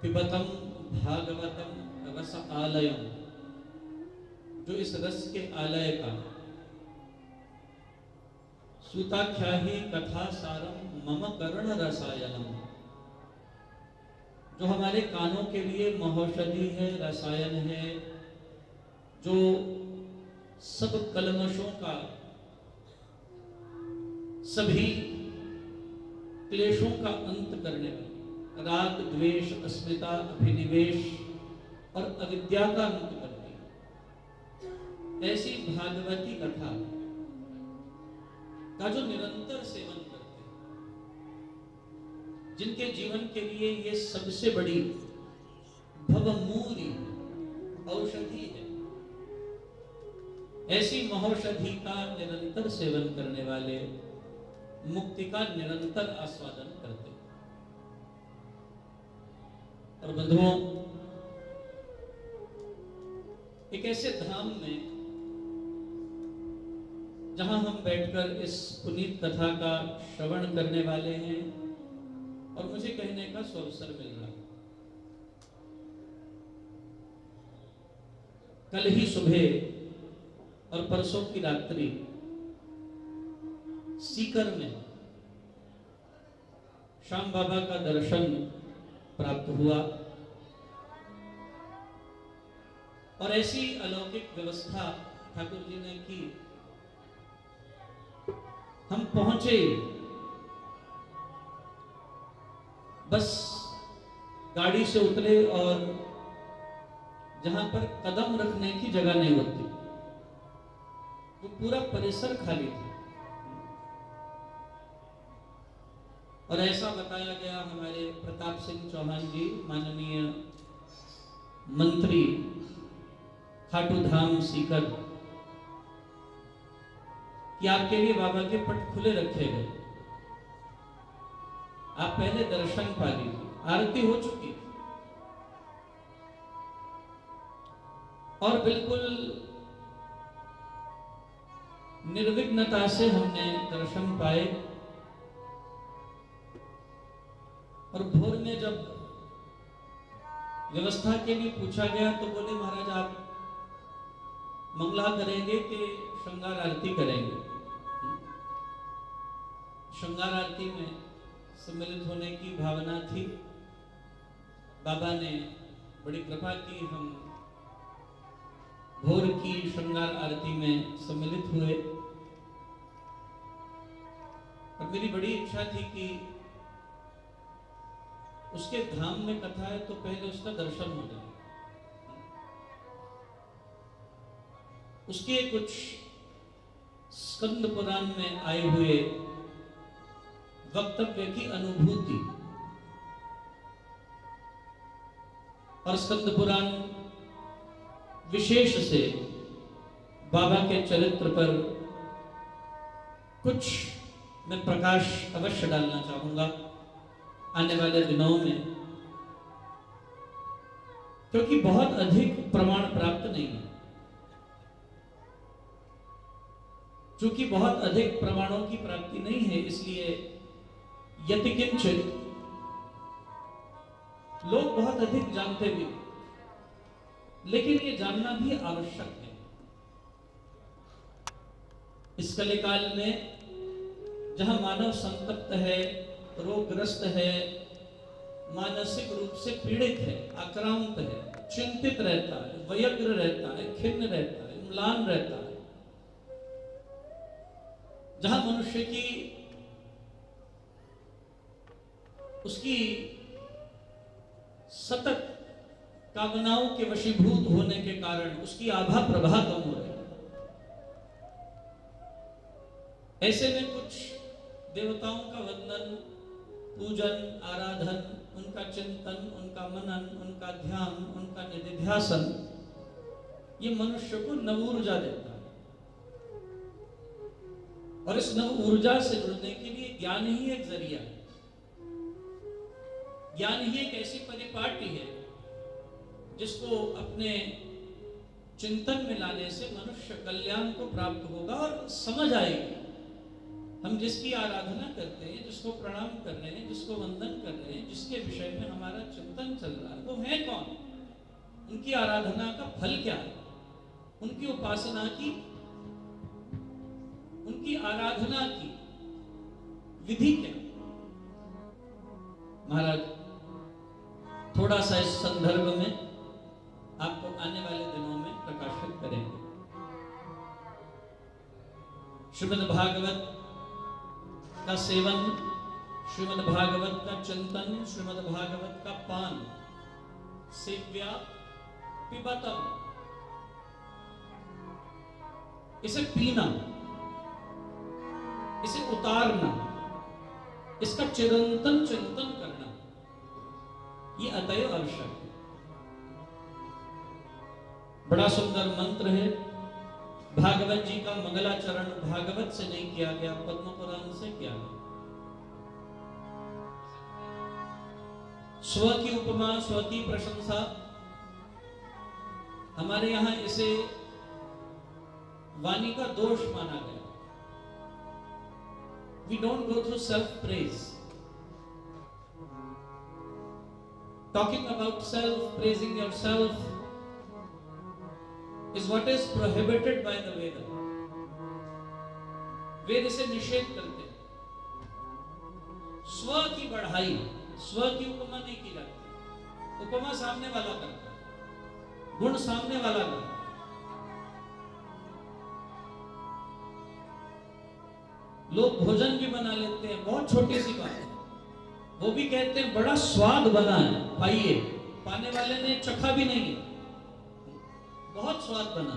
पिबतम भागवतम रस आलयम, जो इस रस के आलय का सूताख्याहि कथा सारम मम कर्ण रसायनम, जो हमारे कानों के लिए महौषधि है, रसायन है, जो सब कलमशों का, सभी क्लेशों का अंत करने वाली, राग द्वेष अस्मिता अभिनिवेश और अविद्या का अंत करती है, ऐसी भागवती कथा का जो निरंतर सेवन करते हैं, जिनके जीवन के लिए ये सबसे बड़ी भवमूरी औषधि है, ऐसी महौषधि का निरंतर सेवन करने वाले मुक्ति का निरंतर आस्वादन करते हैं। और बंधुओं, एक ऐसे धाम में जहां हम बैठकर इस पुनीत कथा का श्रवण करने वाले हैं और मुझे कहने का अवसर मिल रहा है। कल ही सुबह और परसों की रात्रि सीकर में श्याम बाबा का दर्शन प्राप्त हुआ और ऐसी अलौकिक व्यवस्था ठाकुर जी ने की। हम पहुंचे, बस गाड़ी से उतरे और जहां पर कदम रखने की जगह नहीं होती, वो पूरा परिसर खाली था। और ऐसा बताया गया हमारे प्रताप सिंह चौहान जी, माननीय मंत्री खाटू धाम सीकर, कि आपके लिए बाबा के पट खुले रखे गए, आप पहले दर्शन पा लीजिए। आरती हो चुकी और बिल्कुल निर्विघ्नता से हमने दर्शन पाए। और भोर में जब व्यवस्था के लिए पूछा गया तो बोले, महाराज आप मंगला करेंगे कि श्रृंगार आरती करेंगे? श्रृंगार आरती में सम्मिलित होने की भावना थी। बाबा ने बड़ी कृपा की, हम भोर की श्रृंगार आरती में सम्मिलित हुए। और मेरी बड़ी इच्छा थी कि उसके धाम में कथा है तो पहले उसका दर्शन हो जाए। उसके कुछ स्कंद पुराण में आए हुए वक्तव्य की अनुभूति, और स्कंद पुराण विशेष से बाबा के चरित्र पर कुछ मैं प्रकाश अवश्य डालना चाहूंगा आने वाले दिनों में, क्योंकि बहुत अधिक प्रमाण प्राप्त नहीं है। चूंकि बहुत अधिक प्रमाणों की प्राप्ति नहीं है, इसलिए यतिकिंचित लोग बहुत अधिक जानते भी, लेकिन ये जानना भी आवश्यक है। इस कलिकाल में जहां मानव संतप्त है, रोगग्रस्त है, मानसिक रूप से पीड़ित है, आक्रांत है, चिंतित रहता है, व्यग्र रहता है, खिन्न रहता है, म्लान रहता है, जहां मनुष्य की उसकी सतत कामनाओं के वशीभूत होने के कारण उसकी आभा प्रभा कम हो रही है, ऐसे में कुछ देवताओं का वंदन, पूजन, आराधन, उनका चिंतन, उनका मनन, उनका ध्यान, उनका निधिध्यासन, ये मनुष्य को नव ऊर्जा देता है। और इस नव ऊर्जा से जुड़ने के लिए ज्ञान ही एक जरिया है। ज्ञान ही एक ऐसी परिपाटी है जिसको अपने चिंतन में लाने से मनुष्य कल्याण को प्राप्त होगा और समझ आएगी हम जिसकी आराधना करते हैं, जिसको प्रणाम कर रहे हैं, जिसको वंदन कर रहे हैं, जिसके विषय में हमारा चिंतन चल रहा है, वो है कौन? उनकी आराधना का फल क्या है? उनकी उपासना की, उनकी आराधना की विधि क्या? महाराज थोड़ा सा इस संदर्भ में आपको आने वाले दिनों में प्रकाशित करेंगे। श्रीमद् भागवत का सेवन, श्रीमद् भागवत का चिंतन, श्रीमद् भागवत का पान, सेव्या पिबतम, इसे पीना, इसे उतारना, इसका चिरंतन चिंतन करना, ये अतएव आवश्यक है। बड़ा सुंदर मंत्र है। भागवत जी का मंगलाचरण भागवत से नहीं किया गया, पद्म पुराण से किया गया। स्व की उपमा, स्व की प्रशंसा, हमारे यहां इसे वाणी का दोष माना गया। We don't go through self-praise. Talking about self, praising yourself is what is prohibited by the Veda. वेद इसे निषेध करते हैं। स्व की बढ़ाई, स्व की उपमा नहीं की जाती। उपमा सामने वाला करता है, गुण सामने वाला करता है। लोग भोजन भी बना लेते हैं, बहुत छोटी सी बात है, वो भी कहते हैं बड़ा स्वाद बना है, खाइए। पाने वाले ने चखा भी नहीं है, बहुत स्वाद बना।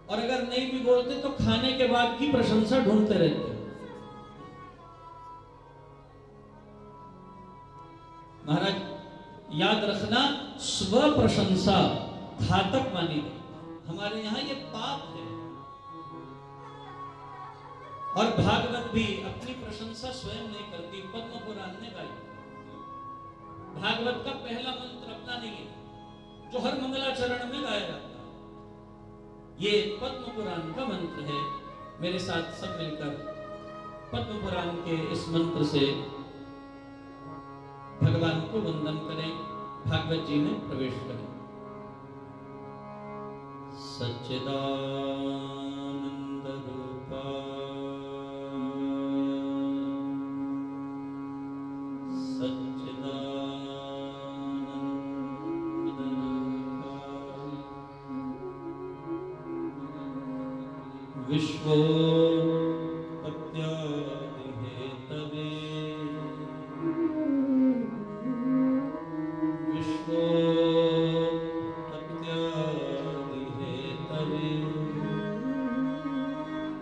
और अगर नहीं भी बोलते तो खाने के बाद की प्रशंसा ढूंढते रहते हैं। महाराज याद रखना, स्व प्रशंसा घातक मानी गई। हमारे यहां ये पाप है। और भागवत भी अपनी प्रशंसा स्वयं नहीं करती, पद्म पुराण ने गाई। भागवत का पहला मंत्र अपना नहीं है, जो हर मंगलाचरण में गाया जाता है। ये पद्म पुराण का मंत्र है। मेरे साथ सब मिलकर पद्म पुराण के इस मंत्र से भगवान को वंदन करें, भागवत जी में प्रवेश करें। सच्चिदानंद रूपाय, सच्चिदानंद रूपाय, विश्वोत्पत्त्यादि हेतवे,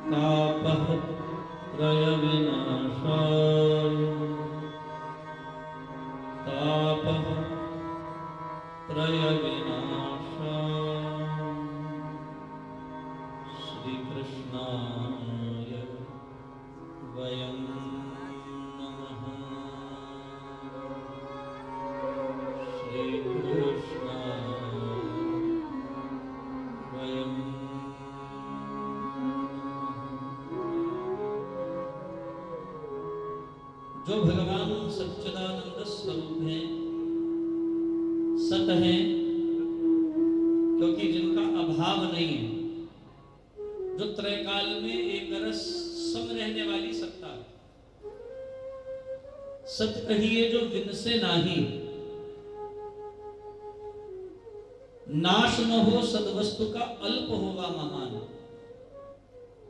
तापः त्रय विनाशाय, तापः त्रय विनाशाय, श्री कृष्णाय वयं नमः। श्री कृष्णाय वयं जो भगवान सच्चिदानंद स्वरूप हैं, सत हैं, क्योंकि जिनका अभाव नहीं है, जो त्रैकाल में एक रस सम रहने वाली सत्ता है। सत कहिए जो विनसे नाही, नाश न हो सदवस्तु का अल्प होगा महान।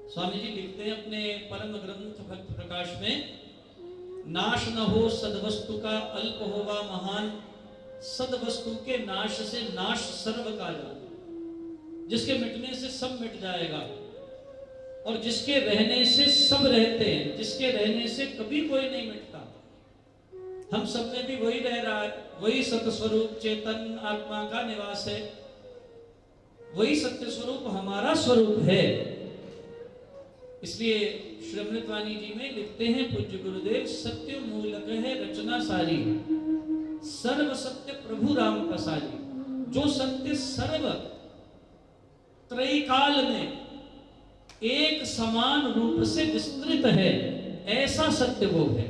स्वामी जी लिखते हैं अपने परम ग्रंथ भक्त प्रकाश में, नाश न हो सदवस्तु का अल्प होगा महान, सदवस्तु के नाश से नाश सर्व का जान। जिसके मिटने से सब मिट जाएगा और जिसके रहने से सब रहते हैं, जिसके रहने से कभी कोई नहीं मिटता। हम सब में भी वही रह रहा है, वही सत्य स्वरूप चेतन आत्मा का निवास है, वही सत्य स्वरूप हमारा स्वरूप है। इसलिए श्री अमृतवाणी जी में लिखते हैं पूज्य गुरुदेव, सत्य मूलक है रचना सारी, सर्व सत्य प्रभु राम प्रसादी। जो सत्य सर्व त्रैकाल में एक समान रूप से विस्तृत है, ऐसा सत्य वो है।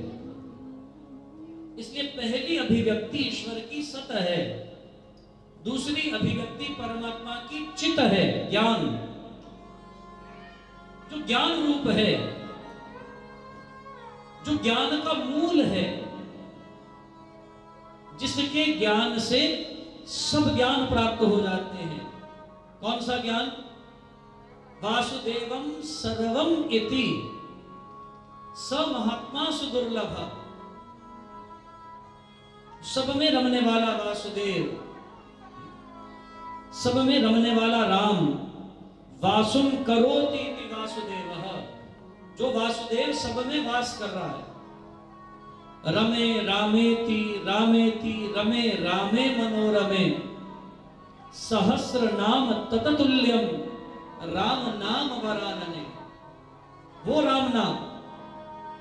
इसलिए पहली अभिव्यक्ति ईश्वर की सत है, दूसरी अभिव्यक्ति परमात्मा की चित है, ज्ञान। जो ज्ञान रूप है, जो ज्ञान का मूल है, जिसके ज्ञान से सब ज्ञान प्राप्त हो जाते हैं। कौन सा ज्ञान? वासुदेवम सर्वम इति स महात्मा सुदुर्लभ। सब में रमने वाला वासुदेव, सब में रमने वाला राम। वासुम करोति इति वासुदेवः, जो वासुदेव सब में वास कर रहा है। रमे रामेति रामेति रमे रामे मनोरमे, सहस्र नाम तततुल्यम राम नाम वरानने। वो राम नाम,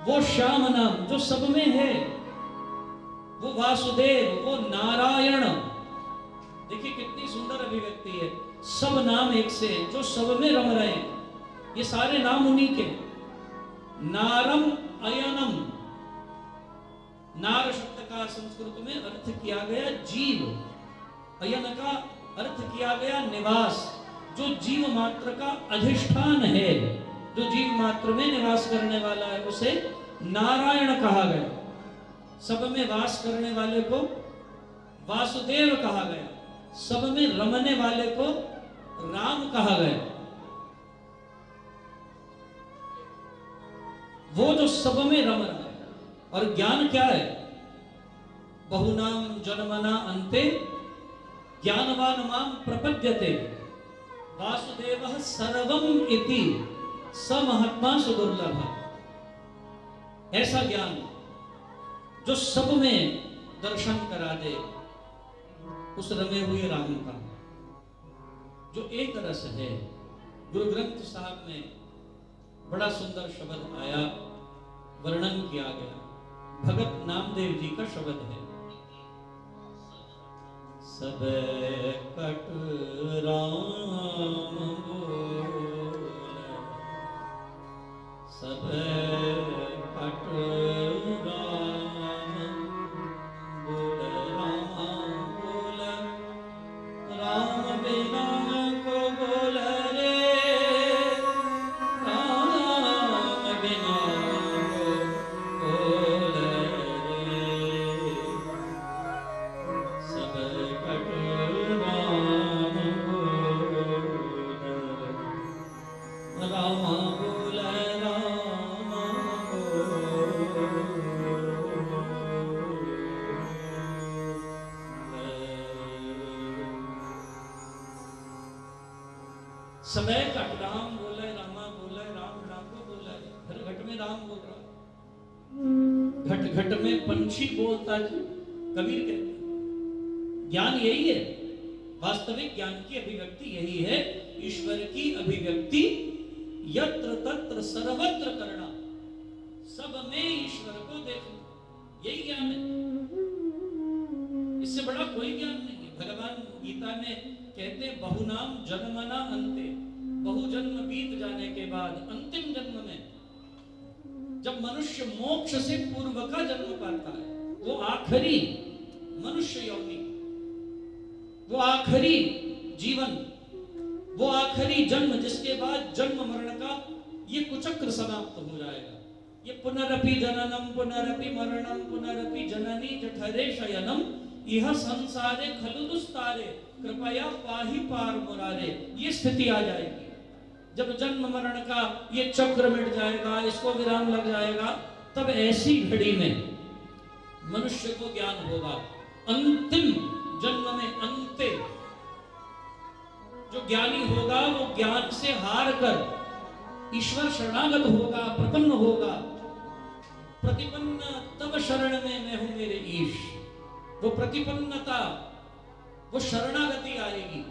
वो श्याम नाम जो सब में है, वो वासुदेव, वो नारायण। देखिए कितनी सुंदर अभिव्यक्ति है। सब नाम एक से हैं, जो सब में रम रहे हैं। ये सारे नाम उन्हीं के। नारम अयनम, नार शब्द का संस्कृत में अर्थ किया गया जीव, अयन का अर्थ किया गया निवास। जो जीव मात्र का अधिष्ठान है, जो जीव मात्र में निवास करने वाला है, उसे नारायण कहा गया। सब में वास करने वाले को वासुदेव कहा गया, सब में रमने वाले को राम कहा गया। वो जो सब में रम रहा है। और ज्ञान क्या है? बहुनाम जन्मना अन्ते ज्ञानवान माम प्रपद्यते वासुदेवः सर्वम इति स महात्मा सुदुर्लभ। ऐसा ज्ञान जो सब में दर्शन करा दे उस रमे हुए राम का, जो एक रस है। गुरु ग्रंथ साहब में बड़ा सुंदर शब्द आया, वर्णन किया गया। भगत नामदेव जी का शब्द है, सब कट राम बोल, सब कट राम बोल, राम बोल, राम बिना को बोल रे, राम बिना को बोल रे, सब कट राम बोल, राम बोल, राम समय कट राम बोले, रामा बोले, राम राम को बोला। फिर घट में राम बोल रहा, घट घट में पंछी बोलता जी, कबीर कहते। ज्ञान यही है, वास्तविक ज्ञान की अभिव्यक्ति यही है। ईश्वर की अभिव्यक्ति यत्र तत्र सर्वत्र करना, सब में ईश्वर को देखना, यही ज्ञान है। इससे बड़ा कोई ज्ञान नहीं है। भगवान गीता में कहते हैं बहुनाम जन्मना अन्ते, बहु जन्म बीत जाने के बाद अंतिम जन्म में जब मनुष्य मोक्ष से पूर्व का जन्म पाता है, वो आखिरी मनुष्य योनि, वो आखिरी जीवन, वो आखिरी जन्म, जिसके बाद जन्म मरण का ये कुचक्र समाप्त हो जाएगा। ये पुनरपि जननम पुनरपि मरणम पुनरपि जननी जठरे शयनम यह संसारे खलु दुस्तारे कृपया पाहि पार मुरारे। ये स्थिति आ जाएगी जब जन्म मरण का ये चक्र मिट जाएगा, इसको विराम लग जाएगा। तब ऐसी घड़ी में मनुष्य को ज्ञान होगा। अंतिम जन्म में अंते जो ज्ञानी होगा वो ज्ञान से हार कर ईश्वर शरणागत होगा, प्रपन्न होगा। प्रतिपन्न तब शरण में मैं हूं मेरे ईश। वो प्रतिपन्नता, वो शरणागति आएगी।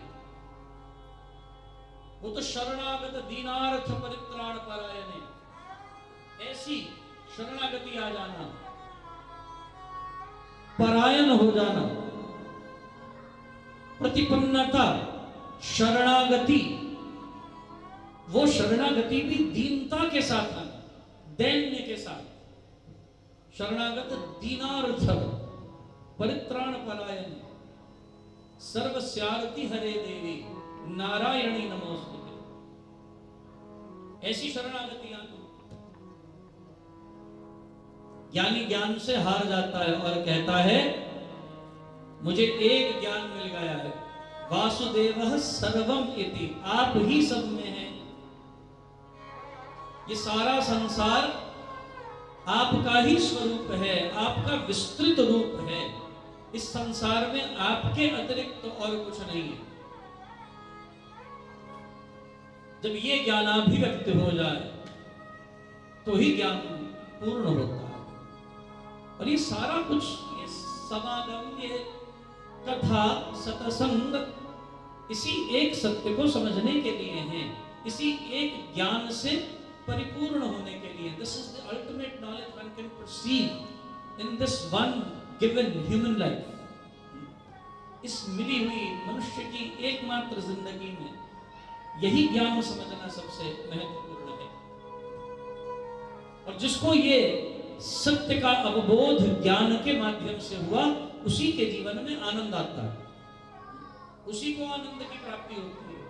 वो तो शरणागत दीनार्थ परित्राण परायणे, ऐसी शरणागति आ जाना, परायण हो जाना। प्रतिपन्नता, शरणागति, वो शरणागति भी दीनता के साथ आना, दैन्य के साथ। शरणागत दीनार्थ परित्राण परायण सर्वस्यार्ति हरे देवी नारायणी नमोस्तुते, ऐसी शरणागति आना। ज्ञानी ज्ञान से हार जाता है और कहता है मुझे एक ज्ञान मिल गया है, वासुदेवः सर्वम इति, आप ही सब में हैं, ये सारा संसार आपका ही स्वरूप है, आपका विस्तृत रूप है, इस संसार में आपके अतिरिक्त तो और कुछ नहीं है। जब ये ज्ञानाभिव्यक्त हो जाए तो ही ज्ञान पूर्ण होता है। और ये सारा कुछ, ये समागम, ये कथा, सत्संग इसी एक सत्य को समझने के लिए है, इसी एक ज्ञान से परिपूर्ण होने के लिए। This is the ultimate knowledge one can perceive in this one given human life. इस मिली हुई मनुष्य की एकमात्र जिंदगी में यही ज्ञान समझना सबसे महत्वपूर्ण है। और जिसको ये सत्य का अवबोध ज्ञान के माध्यम से हुआ, उसी के जीवन में आनंद आता है, उसी को आनंद की प्राप्ति होती है।